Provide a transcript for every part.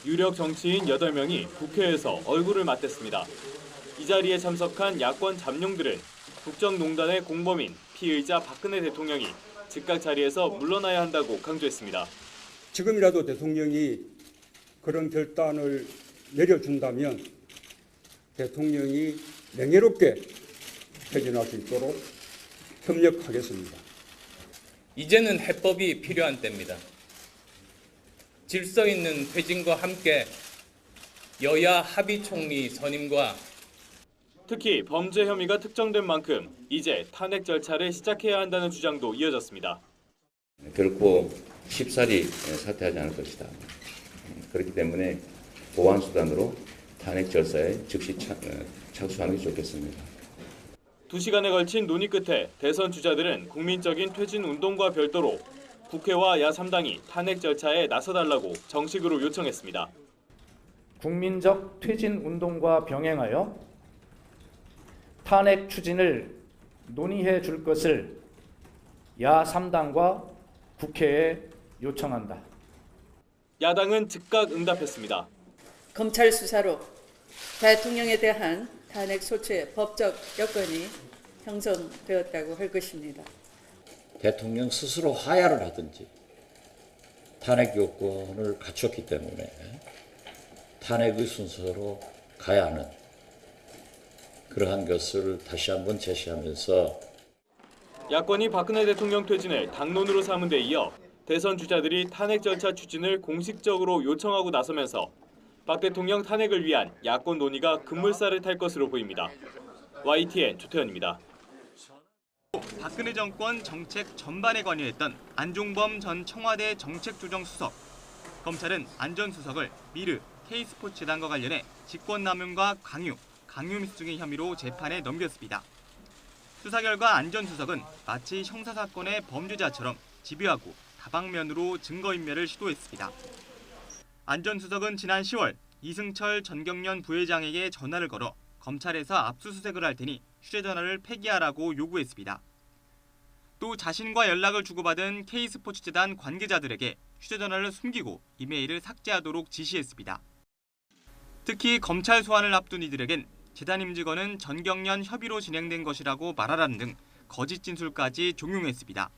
유력 정치인 8명이 국회에서 얼굴을 맞댔습니다. 이 자리에 참석한 야권 잠룡들은 국정농단의 공범인 피의자 박근혜 대통령이 즉각 자리에서 물러나야 한다고 강조했습니다. 지금이라도 대통령이 그런 결단을 내려준다면 대통령이 명예롭게 퇴진할 수 있도록 협력하겠습니다. 이제는 해법이 필요한 때입니다. 질서 있는 퇴진과 함께 여야 합의 총리 선임과 특히 범죄 혐의가 특정된 만큼 이제 탄핵 절차를 시작해야 한다는 주장도 이어졌습니다. 결코 쉽사리 사퇴하지 않을 것이다. 그렇기 때문에 보완 수단으로 탄핵 절차에 즉시 착수하는 게 좋겠습니다. 2시간에 걸친 논의 끝에 대선 주자들은 국민적인 퇴진 운동과 별도로 국회와 야3당이 탄핵 절차에 나서달라고 정식으로 요청했습니다. 국민적 퇴진 운동과 병행하여 탄핵 추진을 논의해 줄 것을 야3당과 국회에 요청한다. 야당은 즉각 응답했습니다. 검찰 수사로 대통령에 대한 탄핵 소추의 법적 여건이 형성되었다고 할 것입니다. 대통령 스스로 하야를 하든지 탄핵 요건을 갖췄기 때문에 탄핵의 순서로 가야 하는 그러한 것을 다시 한번 제시하면서 야권이 박근혜 대통령 퇴진을 당론으로 삼은 데 이어 대선 주자들이 탄핵 절차 추진을 공식적으로 요청하고 나서면서 박 대통령 탄핵을 위한 야권 논의가 급물살을 탈 것으로 보입니다. YTN 조태현입니다. 박근혜 정권 정책 전반에 관여했던 안종범 전 청와대 정책조정수석. 검찰은 안 전 수석을 미르, K스포츠 재단과 관련해 직권남용과 강요미수 등의 혐의로 재판에 넘겼습니다. 수사 결과 안 전 수석은 마치 형사사건의 범죄자처럼 집요하고 다방면으로 증거인멸을 시도했습니다. 안 전 수석은 지난 10월 이승철 전경련 부회장에게 전화를 걸어 검찰에서 압수수색을 할 테니 휴대전화를 폐기하라고 요구했습니다. 또 자신과 연락을 주고받은 K스포츠재단 관계자들에게 휴대전화를 숨기고 이메일을 삭제하도록 지시했습니다. 특히 검찰 소환을 앞둔 이들에겐 재단 임직원은 전경련 협의로 진행된 것이라고 말하라는 등 거짓 진술까지 종용했습니다.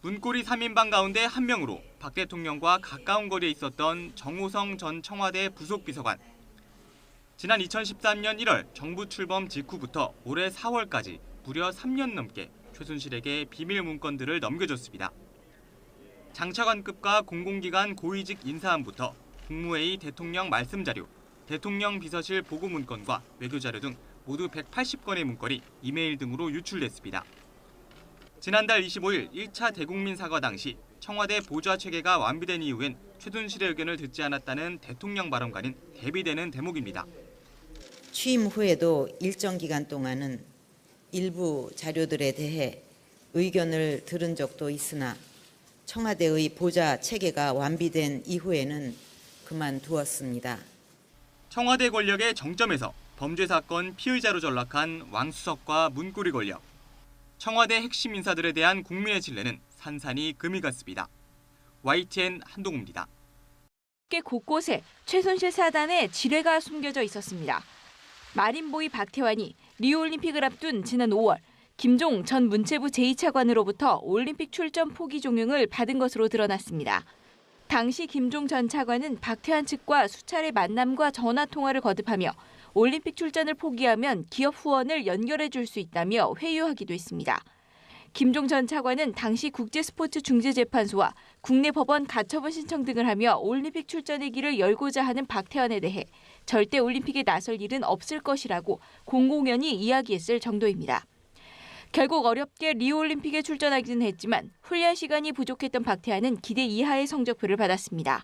문고리 3인방 가운데 한 명으로 박 대통령과 가까운 거리에 있었던 정호성 전 청와대 부속비서관. 지난 2013년 1월 정부 출범 직후부터 올해 4월까지 무려 3년 넘게 최순실에게 비밀 문건들을 넘겨줬습니다. 장차관급과 공공기관 고위직 인사안부터 국무회의 대통령 말씀자료, 대통령 비서실 보고문건과 외교자료 등 모두 180건의 문건이 이메일 등으로 유출됐습니다. 지난달 25일 1차 대국민 사과 당시 청와대 보좌 체계가 완비된 이후엔 최순실의 의견을 듣지 않았다는 대통령 발언과는 대비되는 대목입니다. 취임 후에도 일정 기간 동안은 일부 자료들에 대해 의견을 들은 적도 있으나 청와대의 보좌 체계가 완비된 이후에는 그만두었습니다. 청와대 권력의 정점에서 범죄 사건 피의자로 전락한 왕수석과 문고리 권력. 청와대 핵심 인사들에 대한 국민의 신뢰는 산산이 금이 갔습니다. YTN 한동우입니다. 곳곳에 최순실 사단의 지뢰가 숨겨져 있었습니다. 마린보이 박태환이 리우올림픽을 앞둔 지난 5월 김종 전 문체부 제2차관으로부터 올림픽 출전 포기 종용을 받은 것으로 드러났습니다. 당시 김종 전 차관은 박태환 측과 수차례 만남과 전화 통화를 거듭하며 올림픽 출전을 포기하면 기업 후원을 연결해 줄 수 있다며 회유하기도 했습니다. 김종 전 차관은 당시 국제스포츠중재재판소와 국내 법원 가처분 신청 등을 하며 올림픽 출전의 길을 열고자 하는 박태환에 대해 절대 올림픽에 나설 일은 없을 것이라고 공공연히 이야기했을 정도입니다. 결국 어렵게 리우올림픽에 출전하기는 했지만 훈련 시간이 부족했던 박태환은 기대 이하의 성적표를 받았습니다.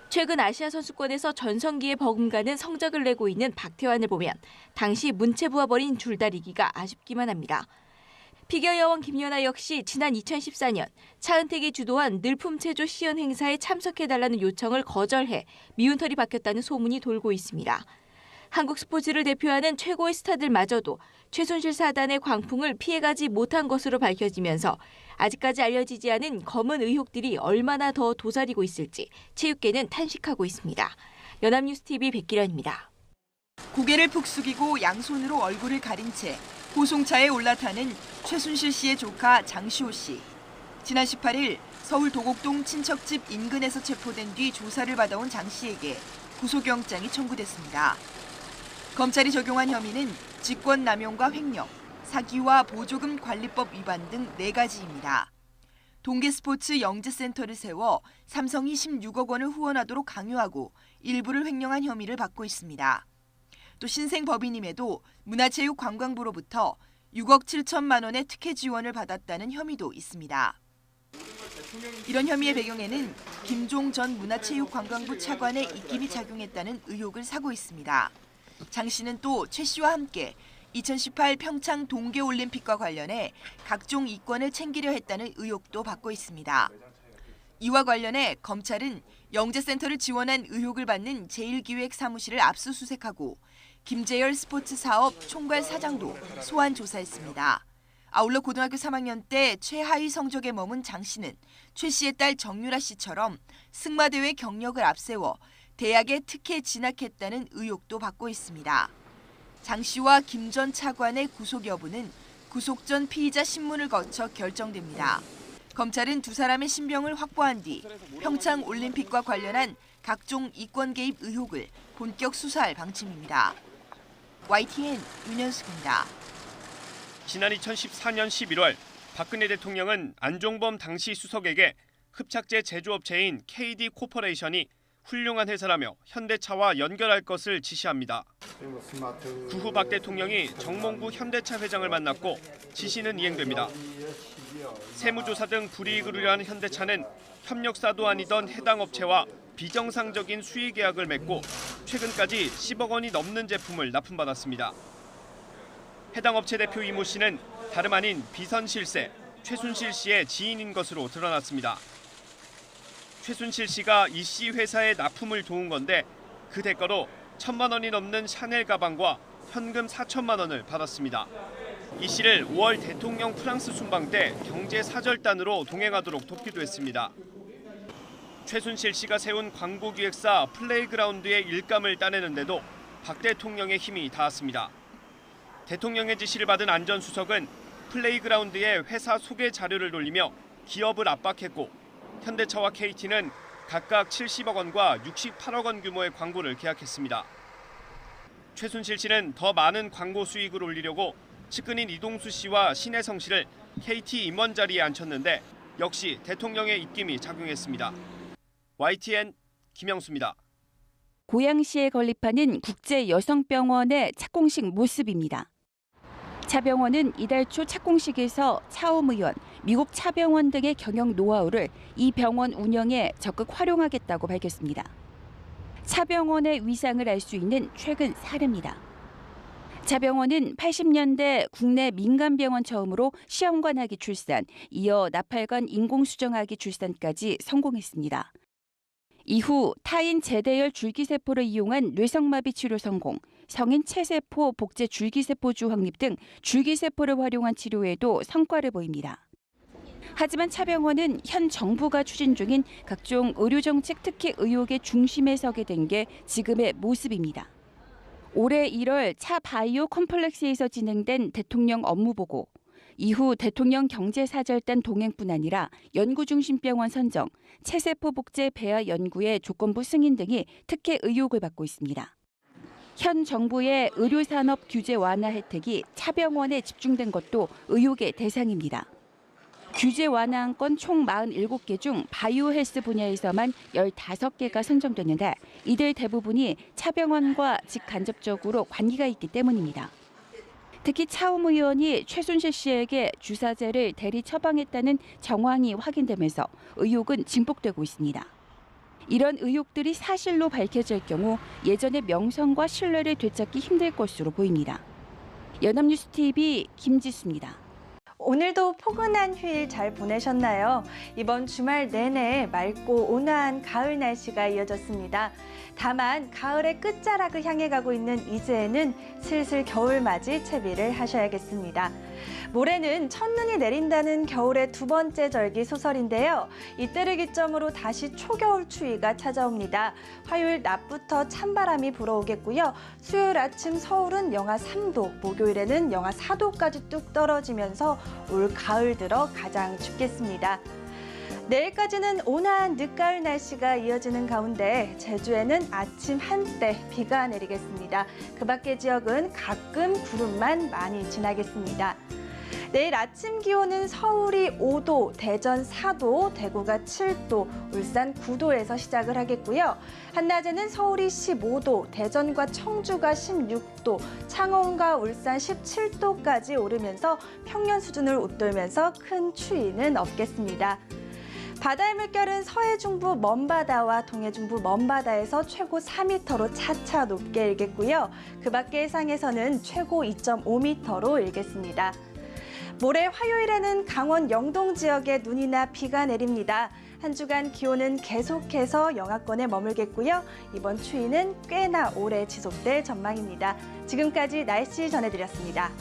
최근 아시아 선수권에서 전성기에 버금가는 성적을 내고 있는 박태환을 보면 당시 문체부와 벌인 줄다리기가 아쉽기만 합니다. 피겨 여왕 김연아 역시 지난 2014년 차은택이 주도한 늘품체조 시연 행사에 참석해달라는 요청을 거절해 미운털이 박혔다는 소문이 돌고 있습니다. 한국 스포츠를 대표하는 최고의 스타들마저도 최순실 사단의 광풍을 피해가지 못한 것으로 밝혀지면서 아직까지 알려지지 않은 검은 의혹들이 얼마나 더 도사리고 있을지 체육계는 탄식하고 있습니다. 연합뉴스TV 백기련입니다. 고개를 푹 숙이고 양손으로 얼굴을 가린 채 고송차에 올라타는 최순실 씨의 조카 장시호 씨. 지난 18일 서울 도곡동 친척집 인근에서 체포된 뒤 조사를 받아온 장 씨에게 구속영장이 청구됐습니다. 검찰이 적용한 혐의는 직권남용과 횡령, 사기와 보조금 관리법 위반 등 4가지입니다. 동계스포츠 영재센터를 세워 삼성이 16억 원을 후원하도록 강요하고 일부를 횡령한 혐의를 받고 있습니다. 또 신생법인임에도 문화체육관광부로부터 6억 7천만 원의 특혜 지원을 받았다는 혐의도 있습니다. 이런 혐의의 배경에는 김종 전 문화체육관광부 차관의 입김이 작용했다는 의혹을 사고 있습니다. 장 씨는 또 최 씨와 함께 2018 평창 동계올림픽과 관련해 각종 이권을 챙기려 했다는 의혹도 받고 있습니다. 이와 관련해 검찰은 영재센터를 지원한 의혹을 받는 제1기획 사무실을 압수수색하고 김재열 스포츠 사업 총괄 사장도 소환 조사했습니다. 아울러 고등학교 3학년 때 최하위 성적에 머문 장 씨는 최 씨의 딸 정유라 씨처럼 승마대회 경력을 앞세워 대학에 특혜 진학했다는 의혹도 받고 있습니다. 장 씨와 김 전 차관의 구속 여부는 구속 전 피의자 신문을 거쳐 결정됩니다. 검찰은 두 사람의 신병을 확보한 뒤 평창 올림픽과 관련한 각종 이권 개입 의혹을 본격 수사할 방침입니다. YTN 윤현숙입니다. 지난 2014년 11월 박근혜 대통령은 안종범 당시 수석에게 흡착제 제조업체인 KD 코퍼레이션이 훌륭한 회사라며 현대차와 연결할 것을 지시합니다. 그 후 박 대통령이 정몽구 현대차 회장을 만났고 지시는 이행됩니다. 세무조사 등 불이익을 우려하는 현대차는 협력사도 아니던 해당 업체와 비정상적인 수의 계약을 맺고 최근까지 10억 원이 넘는 제품을 납품받았습니다. 해당 업체 대표 이모 씨는 다름 아닌 비선 실세 최순실 씨의 지인인 것으로 드러났습니다. 최순실 씨가 이 씨 회사에 납품을 도운 건데 그 대가로 1,000만 원이 넘는 샤넬 가방과 현금 4천만 원을 받았습니다. 이 씨를 5월 대통령 프랑스 순방 때 경제사절단으로 동행하도록 돕기도 했습니다. 최순실 씨가 세운 광고기획사 플레이그라운드의 일감을 따내는데도 박 대통령의 힘이 닿았습니다. 대통령의 지시를 받은 안 전 수석은 플레이그라운드에 회사 소개 자료를 돌리며 기업을 압박했고 현대차와 KT는 각각 70억 원과 68억 원 규모의 광고를 계약했습니다. 최순실 씨는 더 많은 광고 수익을 올리려고 측근인 이동수 씨와 신혜성 씨를 KT 임원 자리에 앉혔는데 역시 대통령의 입김이 작용했습니다. YTN 김영수입니다. 고양시에 건립하는 국제여성병원의 착공식 모습입니다. 차병원은 이달 초 착공식에서 차움 의원, 미국 차병원 등의 경영 노하우를 이 병원 운영에 적극 활용하겠다고 밝혔습니다. 차병원의 위상을 알 수 있는 최근 사례입니다. 차병원은 80년대 국내 민간병원 처음으로 시험관하기 출산, 이어 나팔관 인공수정하기 출산까지 성공했습니다. 이후 타인 제대열 줄기세포를 이용한 뇌성마비 치료 성공, 성인 체세포 복제 줄기세포주 확립 등 줄기세포를 활용한 치료에도 성과를 보입니다. 하지만 차병원은 현 정부가 추진 중인 각종 의료정책 특혜 의혹의 중심에 서게 된 게 지금의 모습입니다. 올해 1월 차 바이오 컴플렉스에서 진행된 대통령 업무보고, 이후 대통령 경제사절단 동행뿐 아니라 연구중심병원 선정, 체세포 복제 배아 연구의 조건부 승인 등이 특혜 의혹을 받고 있습니다. 현 정부의 의료산업 규제 완화 혜택이 차병원에 집중된 것도 의혹의 대상입니다. 규제 완화한 건 총 47개 중 바이오 헬스 분야에서만 15개가 선정됐는데 이들 대부분이 차병원과 직간접적으로 관계가 있기 때문입니다. 특히 차움 의원이 최순실 씨에게 주사제를 대리 처방했다는 정황이 확인되면서 의혹은 증폭되고 있습니다. 이런 의혹들이 사실로 밝혀질 경우 예전의 명성과 신뢰를 되찾기 힘들 것으로 보입니다. 연합뉴스TV 김지수입니다. 오늘도 포근한 휴일 잘 보내셨나요? 이번 주말 내내 맑고 온화한 가을 날씨가 이어졌습니다. 다만 가을의 끝자락을 향해 가고 있는 이제는 슬슬 겨울맞이 채비를 하셔야겠습니다. 모레는 첫눈이 내린다는 겨울의 두 번째 절기 소설인데요. 이때를 기점으로 다시 초겨울 추위가 찾아옵니다. 화요일 낮부터 찬바람이 불어오겠고요. 수요일 아침 서울은 영하 3도, 목요일에는 영하 4도까지 뚝 떨어지면서 올 가을 들어 가장 춥겠습니다. 내일까지는 온화한 늦가을 날씨가 이어지는 가운데 제주에는 아침 한때 비가 내리겠습니다. 그 밖의 지역은 가끔 구름만 많이 지나겠습니다. 내일 아침 기온은 서울이 5도, 대전 4도, 대구가 7도, 울산 9도에서 시작을 하겠고요. 한낮에는 서울이 15도, 대전과 청주가 16도, 창원과 울산 17도까지 오르면서 평년 수준을 웃돌면서 큰 추위는 없겠습니다. 바다의 물결은 서해중부 먼바다와 동해중부 먼바다에서 최고 4m로 차차 높게 일겠고요. 그 밖의 해상에서는 최고 2.5m로 일겠습니다. 모레 화요일에는 강원 영동 지역에 눈이나 비가 내립니다. 한 주간 기온은 계속해서 영하권에 머물겠고요. 이번 추위는 꽤나 오래 지속될 전망입니다. 지금까지 날씨 전해드렸습니다.